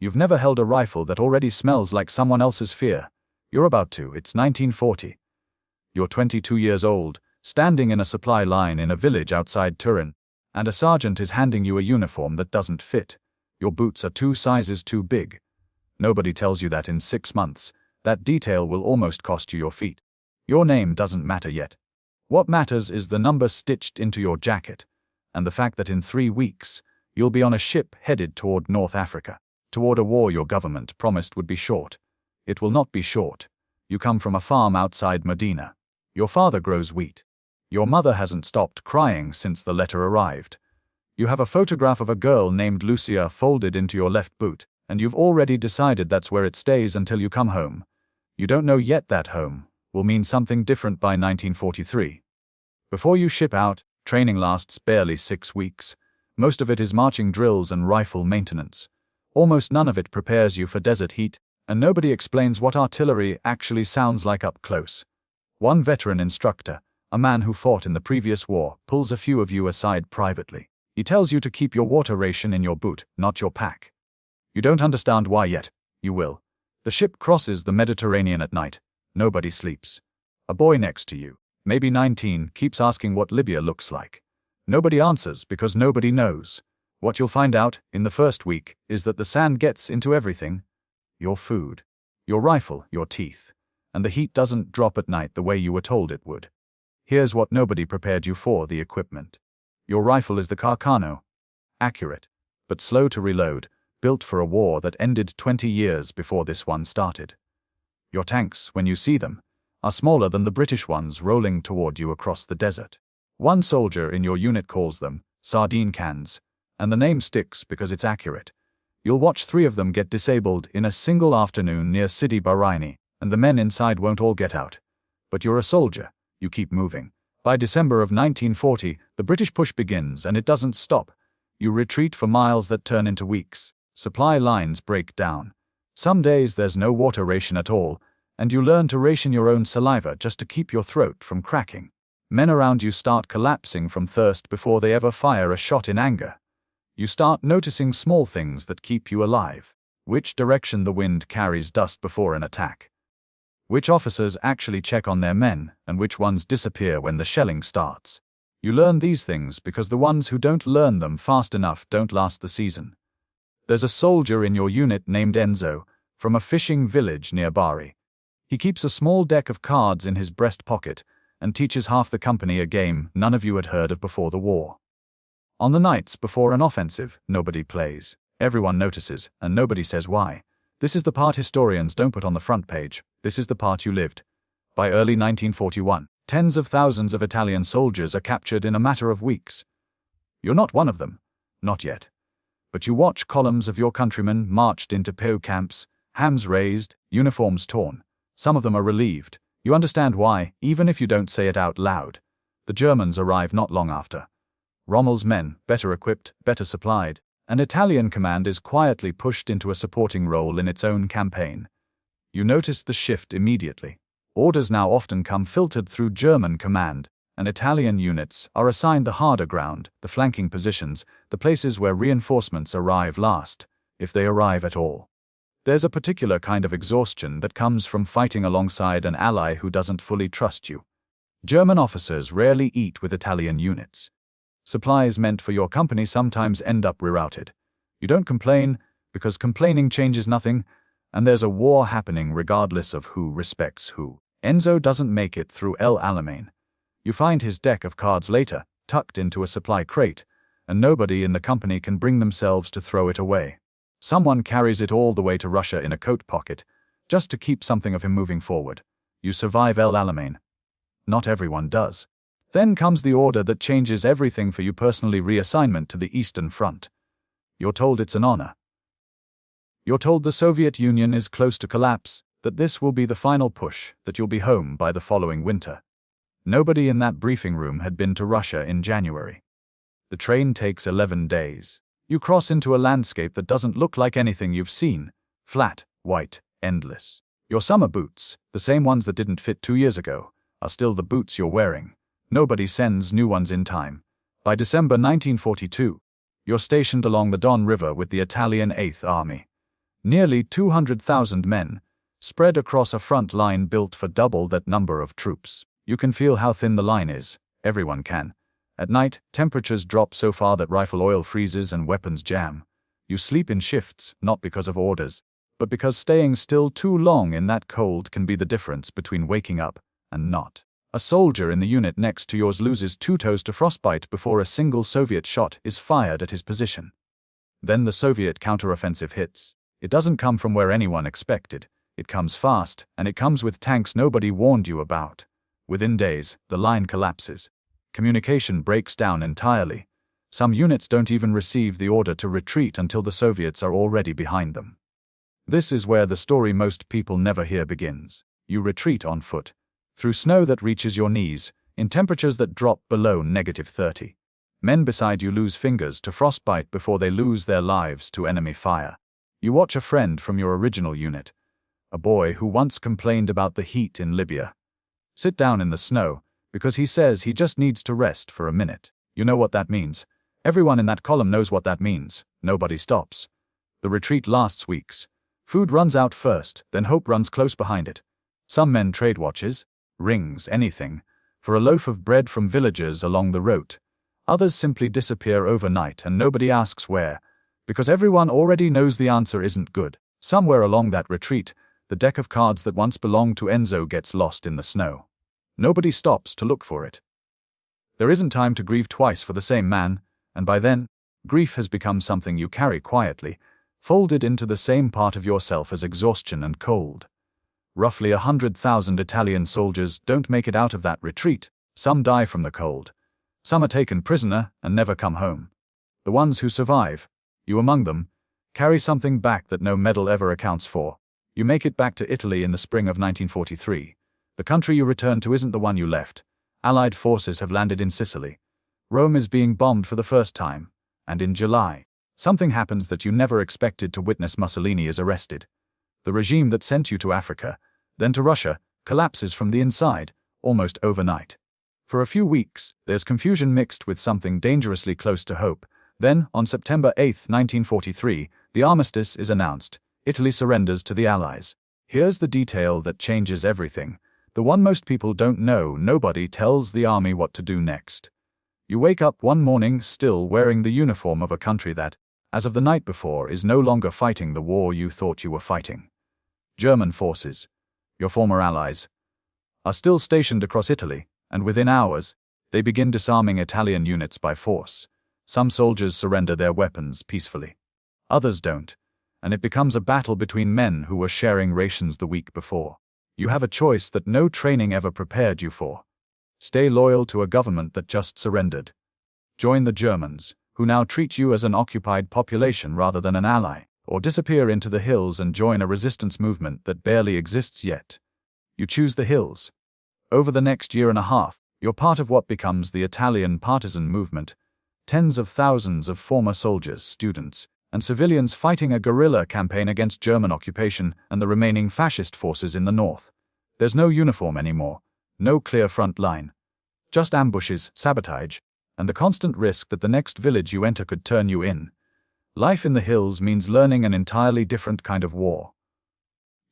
You've never held a rifle that already smells like someone else's fear. You're about to. It's 1940. You're 22 years old, standing in a supply line in a village outside Turin, and a sergeant is handing you a uniform that doesn't fit. Your boots are 2 sizes too big. Nobody tells you that in 6 months, that detail will almost cost you your feet. Your name doesn't matter yet. What matters is the number stitched into your jacket, and the fact that in 3 weeks, you'll be on a ship headed toward North Africa, toward a war your government promised would be short. It will not be short. You come from a farm outside Modena. Your father grows wheat. Your mother hasn't stopped crying since the letter arrived. You have a photograph of a girl named Lucia folded into your left boot, and you've already decided that's where it stays until you come home. You don't know yet that home will mean something different by 1943. Before you ship out, training lasts barely 6 weeks. Most of it is marching drills and rifle maintenance. Almost none of it prepares you for desert heat, and nobody explains what artillery actually sounds like up close. One veteran instructor, a man who fought in the previous war, pulls a few of you aside privately. He tells you to keep your water ration in your boot, not your pack. You don't understand why yet. You will. The ship crosses the Mediterranean at night. Nobody sleeps. A boy next to you, maybe 19, keeps asking what Libya looks like. Nobody answers because nobody knows. What you'll find out, in the first week, is that the sand gets into everything. Your food, your rifle, your teeth. And the heat doesn't drop at night the way you were told it would. Here's what nobody prepared you for: the equipment. Your rifle is the Carcano. Accurate, but slow to reload, built for a war that ended 20 years before this one started. Your tanks, when you see them, are smaller than the British ones rolling toward you across the desert. One soldier in your unit calls them sardine cans, and the name sticks because it's accurate. You'll watch 3 of them get disabled in a single afternoon near Sidi Bahraini, and the men inside won't all get out. But you're a soldier. You keep moving. By December of 1940, the British push begins, and it doesn't stop. You retreat for miles that turn into weeks. Supply lines break down. Some days there's no water ration at all, and you learn to ration your own saliva just to keep your throat from cracking. Men around you start collapsing from thirst before they ever fire a shot in anger. You start noticing small things that keep you alive. Which direction the wind carries dust before an attack. Which officers actually check on their men, and which ones disappear when the shelling starts. You learn these things because the ones who don't learn them fast enough don't last the season. There's a soldier in your unit named Enzo, from a fishing village near Bari. He keeps a small deck of cards in his breast pocket, and teaches half the company a game none of you had heard of before the war. On the nights before an offensive, nobody plays. Everyone notices, and nobody says why. This is the part historians don't put on the front page. This is the part you lived. By early 1941, tens of thousands of Italian soldiers are captured in a matter of weeks. You're not one of them. Not yet. But you watch columns of your countrymen marched into POV camps, hams raised, uniforms torn. Some of them are relieved. You understand why, even if you don't say it out loud. The Germans arrive not long after. Rommel's men, better equipped, better supplied, and Italian command is quietly pushed into a supporting role in its own campaign. You notice the shift immediately. Orders now often come filtered through German command, and Italian units are assigned the harder ground, the flanking positions, the places where reinforcements arrive last, if they arrive at all. There's a particular kind of exhaustion that comes from fighting alongside an ally who doesn't fully trust you. German officers rarely eat with Italian units. Supplies meant for your company sometimes end up rerouted. You don't complain, because complaining changes nothing, and there's a war happening regardless of who respects who. Enzo doesn't make it through El Alamein. You find his deck of cards later, tucked into a supply crate, and nobody in the company can bring themselves to throw it away. Someone carries it all the way to Russia in a coat pocket, just to keep something of him moving forward. You survive El Alamein. Not everyone does. Then comes the order that changes everything for you personally: reassignment to the Eastern Front. You're told it's an honor. You're told the Soviet Union is close to collapse, that this will be the final push, that you'll be home by the following winter. Nobody in that briefing room had been to Russia in January. The train takes 11 days. You cross into a landscape that doesn't look like anything you've seen. Flat, white, endless. Your summer boots, the same ones that didn't fit 2 years ago, are still the boots you're wearing. Nobody sends new ones in time. By December 1942, you're stationed along the Don River with the Italian 8th Army. Nearly 200,000 men, spread across a front line built for double that number of troops. You can feel how thin the line is. Everyone can. At night, temperatures drop so far that rifle oil freezes and weapons jam. You sleep in shifts, not because of orders, but because staying still too long in that cold can be the difference between waking up and not. A soldier in the unit next to yours loses 2 toes to frostbite before a single Soviet shot is fired at his position. Then the Soviet counteroffensive hits. It doesn't come from where anyone expected. It comes fast, and it comes with tanks nobody warned you about. Within days, the line collapses. Communication breaks down entirely. Some units don't even receive the order to retreat until the Soviets are already behind them. This is where the story most people never hear begins. You retreat on foot, through snow that reaches your knees, in temperatures that drop below -30. Men beside you lose fingers to frostbite before they lose their lives to enemy fire. You watch a friend from your original unit, a boy who once complained about the heat in Libya, sit down in the snow because he says he just needs to rest for a minute. You know what that means. Everyone in that column knows what that means. Nobody stops. The retreat lasts weeks. Food runs out first, then hope runs close behind it. Some men trade watches, rings, anything, for a loaf of bread from villagers along the road. Others simply disappear overnight and nobody asks where, because everyone already knows the answer isn't good. Somewhere along that retreat, the deck of cards that once belonged to Enzo gets lost in the snow. Nobody stops to look for it. There isn't time to grieve twice for the same man, and by then, grief has become something you carry quietly, folded into the same part of yourself as exhaustion and cold. Roughly 100,000 Italian soldiers don't make it out of that retreat. Some die from the cold. Some are taken prisoner and never come home. The ones who survive, you among them, carry something back that no medal ever accounts for. You make it back to Italy in the spring of 1943. The country you return to isn't the one you left. Allied forces have landed in Sicily. Rome is being bombed for the first time, and in July, something happens that you never expected to witness. Mussolini is arrested. The regime that sent you to Africa, then to Russia, collapses from the inside, almost overnight. For a few weeks, there's confusion mixed with something dangerously close to hope. Then, on September 8, 1943, the armistice is announced. Italy surrenders to the Allies. Here's the detail that changes everything. The one most people don't know. Nobody tells the army what to do next. You wake up one morning still wearing the uniform of a country that, as of the night before, is no longer fighting the war you thought you were fighting. German forces, your former allies, are still stationed across Italy, and within hours, they begin disarming Italian units by force. Some soldiers surrender their weapons peacefully. Others don't, and it becomes a battle between men who were sharing rations the week before. You have a choice that no training ever prepared you for. Stay loyal to a government that just surrendered. Join the Germans, who now treat you as an occupied population rather than an ally, or disappear into the hills and join a resistance movement that barely exists yet. You choose the hills. Over the next year and a half, you're part of what becomes the Italian partisan movement. Tens of thousands of former soldiers, students, and civilians fighting a guerrilla campaign against German occupation and the remaining fascist forces in the north. There's no uniform anymore, no clear front line. Just ambushes, sabotage, and the constant risk that the next village you enter could turn you in. Life in the hills means learning an entirely different kind of war.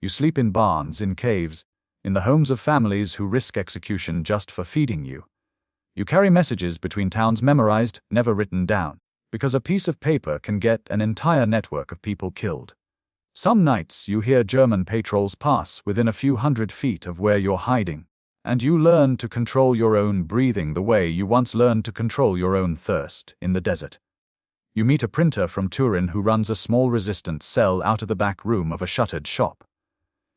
You sleep in barns, in caves, in the homes of families who risk execution just for feeding you. You carry messages between towns memorized, never written down, because a piece of paper can get an entire network of people killed. Some nights you hear German patrols pass within a few hundred feet of where you're hiding, and you learn to control your own breathing the way you once learned to control your own thirst in the desert. You meet a printer from Turin who runs a small resistance cell out of the back room of a shuttered shop.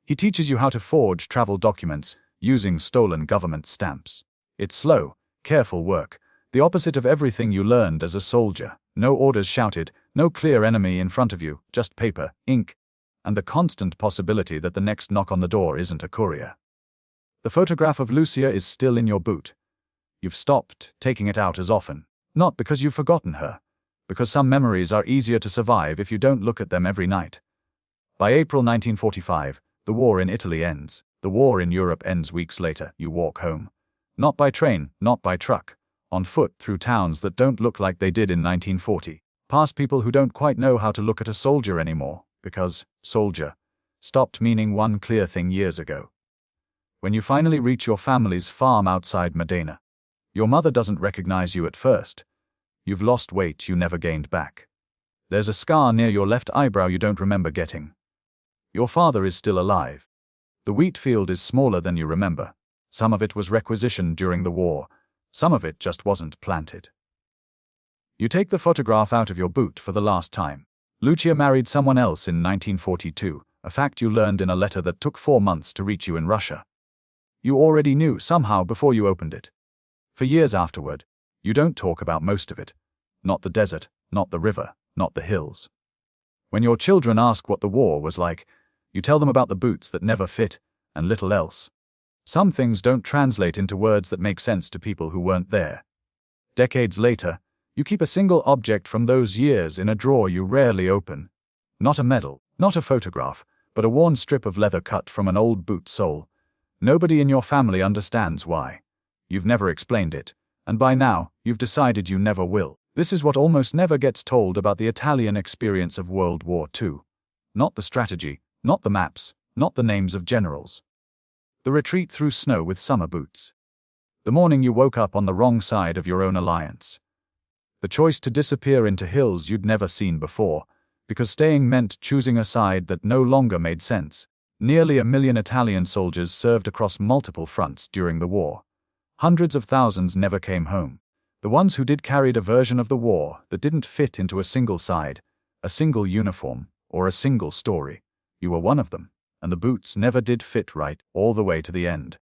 He teaches you how to forge travel documents using stolen government stamps. It's slow, careful work, the opposite of everything you learned as a soldier. No orders shouted, no clear enemy in front of you, just paper, ink, and the constant possibility that the next knock on the door isn't a courier. The photograph of Lucia is still in your boot. You've stopped taking it out as often, not because you've forgotten her, because some memories are easier to survive if you don't look at them every night. By April 1945, the war in Italy ends. The war in Europe ends weeks later. You walk home. Not by train, not by truck. On foot through towns that don't look like they did in 1940. Past people who don't quite know how to look at a soldier anymore. Because soldier stopped meaning one clear thing years ago. When you finally reach your family's farm outside Modena, your mother doesn't recognize you at first. You've lost weight you never gained back. There's a scar near your left eyebrow you don't remember getting. Your father is still alive. The wheat field is smaller than you remember. Some of it was requisitioned during the war. Some of it just wasn't planted. You take the photograph out of your boot for the last time. Lucia married someone else in 1942, a fact you learned in a letter that took 4 months to reach you in Russia. You already knew somehow before you opened it. For years afterward, you don't talk about most of it. Not the desert, not the river, not the hills. When your children ask what the war was like, you tell them about the boots that never fit, and little else. Some things don't translate into words that make sense to people who weren't there. Decades later, you keep a single object from those years in a drawer you rarely open. Not a medal, not a photograph, but a worn strip of leather cut from an old boot sole. Nobody in your family understands why. You've never explained it, and by now, you've decided you never will. This is what almost never gets told about the Italian experience of World War II. Not the strategy, not the maps, not the names of generals. The retreat through snow with summer boots. The morning you woke up on the wrong side of your own alliance. The choice to disappear into hills you'd never seen before, because staying meant choosing a side that no longer made sense. Nearly 1 million Italian soldiers served across multiple fronts during the war. Hundreds of thousands never came home. The ones who did carried a version of the war that didn't fit into a single side, a single uniform, or a single story. You were one of them, and the boots never did fit right all the way to the end.